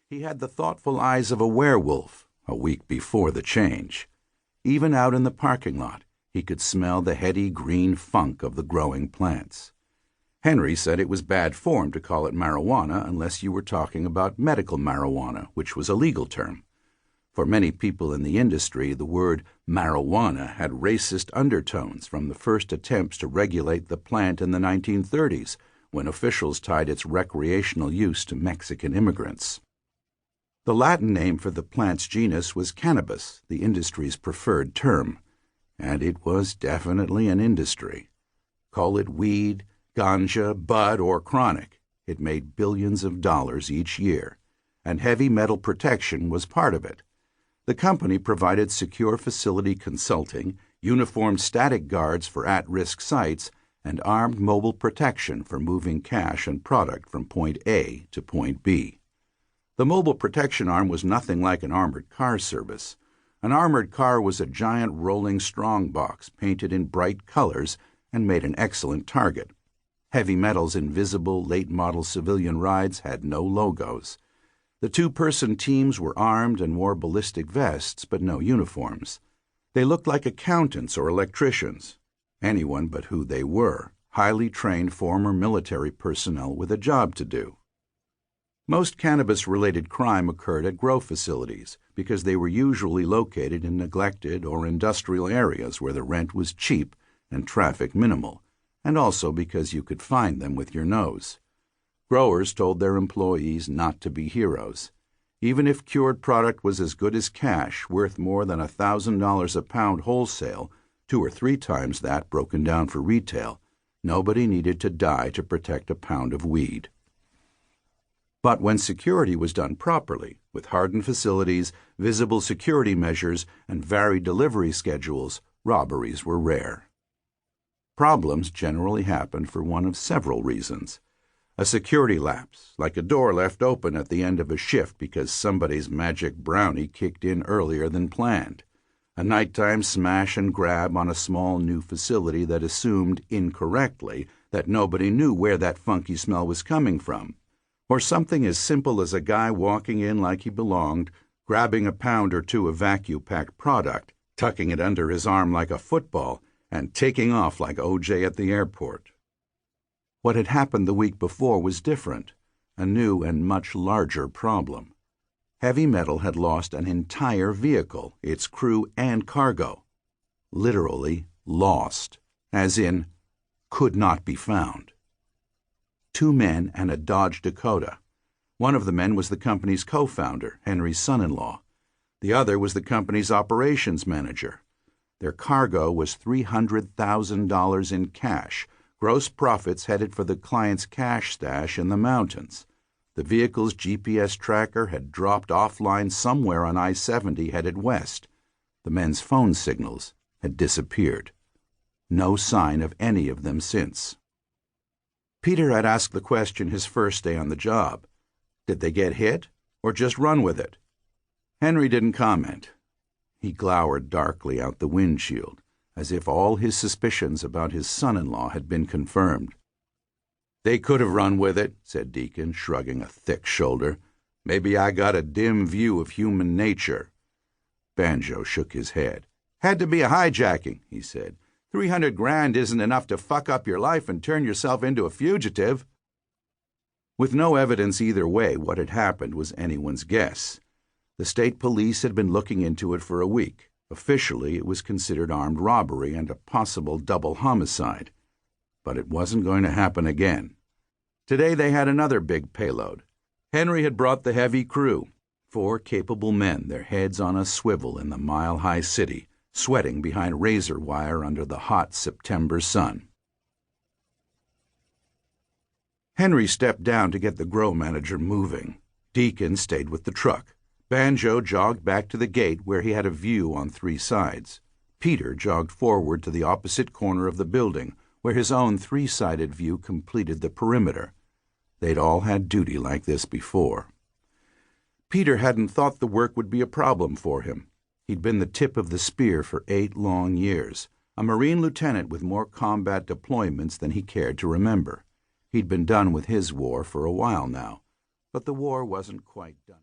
He had the thoughtful eyes of a werewolf a week before the change. Even out in the parking lot, he could smell the heady green funk of the growing plants. Henry said it was bad form to call it marijuana unless you were talking about medical marijuana, which was a legal term. For many people in the industry, the word marijuana had racist undertones from the first attempts to regulate the plant in the 1930s, when officials tied its recreational use to Mexican immigrants. The Latin name for the plant's genus was cannabis, the industry's preferred term, and it was definitely an industry. Call it weed, ganja, bud, or chronic, it made billions of dollars each year, and heavy metal protection was part of it. The company provided secure facility consulting, uniformed static guards for at-risk sites, and armed mobile protection for moving cash and product from point A to point B. The mobile protection arm was nothing like an armored car service. An armored car was a giant rolling strongbox painted in bright colors and made an excellent target. Heavy Metal's invisible late-model civilian rides had no logos. The two-person teams were armed and wore ballistic vests, but no uniforms. They looked like accountants or electricians, anyone but who they were, highly trained former military personnel with a job to do. Most cannabis-related crime occurred at grow facilities because they were usually located in neglected or industrial areas where the rent was cheap and traffic minimal, and also because you could find them with your nose. Growers told their employees not to be heroes. Even if cured product was as good as cash, worth more than $1,000 a pound wholesale, 2 or 3 times that broken down for retail, nobody needed to die to protect a pound of weed. But when security was done properly, with hardened facilities, visible security measures, and varied delivery schedules, robberies were rare. Problems generally happened for one of several reasons. A security lapse, like a door left open at the end of a shift because somebody's magic brownie kicked in earlier than planned. A nighttime smash and grab on a small new facility that assumed, incorrectly, that nobody knew where that funky smell was coming from. Or something as simple as a guy walking in like he belonged, grabbing a pound or two of vacuum-packed product, tucking it under his arm like a football, and taking off like O.J. at the airport. What had happened the week before was different, a new and much larger problem. Heavy Metal had lost an entire vehicle, its crew and cargo. Literally lost, as in could not be found. 2 men and a Dodge Dakota. One of the men was the company's co-founder, Henry's son-in-law. The other was the company's operations manager. Their cargo was $300,000 in cash, gross profits headed for the client's cash stash in the mountains. The vehicle's GPS tracker had dropped offline somewhere on I-70 headed west. The men's phone signals had disappeared. No sign of any of them since. Peter had asked the question his first day on the job. Did they get hit, or just run with it? Henry didn't comment. He glowered darkly out the windshield, as if all his suspicions about his son-in-law had been confirmed. They could have run with it, said Deacon, shrugging a thick shoulder. Maybe I got a dim view of human nature. Banjo shook his head. Had to be a hijacking, he said. $300,000 isn't enough to fuck up your life and turn yourself into a fugitive. With no evidence either way, what had happened was anyone's guess. The state police had been looking into it for a week. Officially, it was considered armed robbery and a possible double homicide. But it wasn't going to happen again. Today they had another big payload. Henry had brought the heavy crew, 4 capable men, their heads on a swivel in the mile-high city, sweating behind razor wire under the hot September sun. Henry stepped down to get the grow manager moving. Deacon stayed with the truck. Banjo jogged back to the gate where he had a view on 3 sides. Peter jogged forward to the opposite corner of the building, where his own 3-sided view completed the perimeter. They'd all had duty like this before. Peter hadn't thought the work would be a problem for him. He'd been the tip of the spear for 8 long years, a Marine lieutenant with more combat deployments than he cared to remember. He'd been done with his war for a while now, but the war wasn't quite done.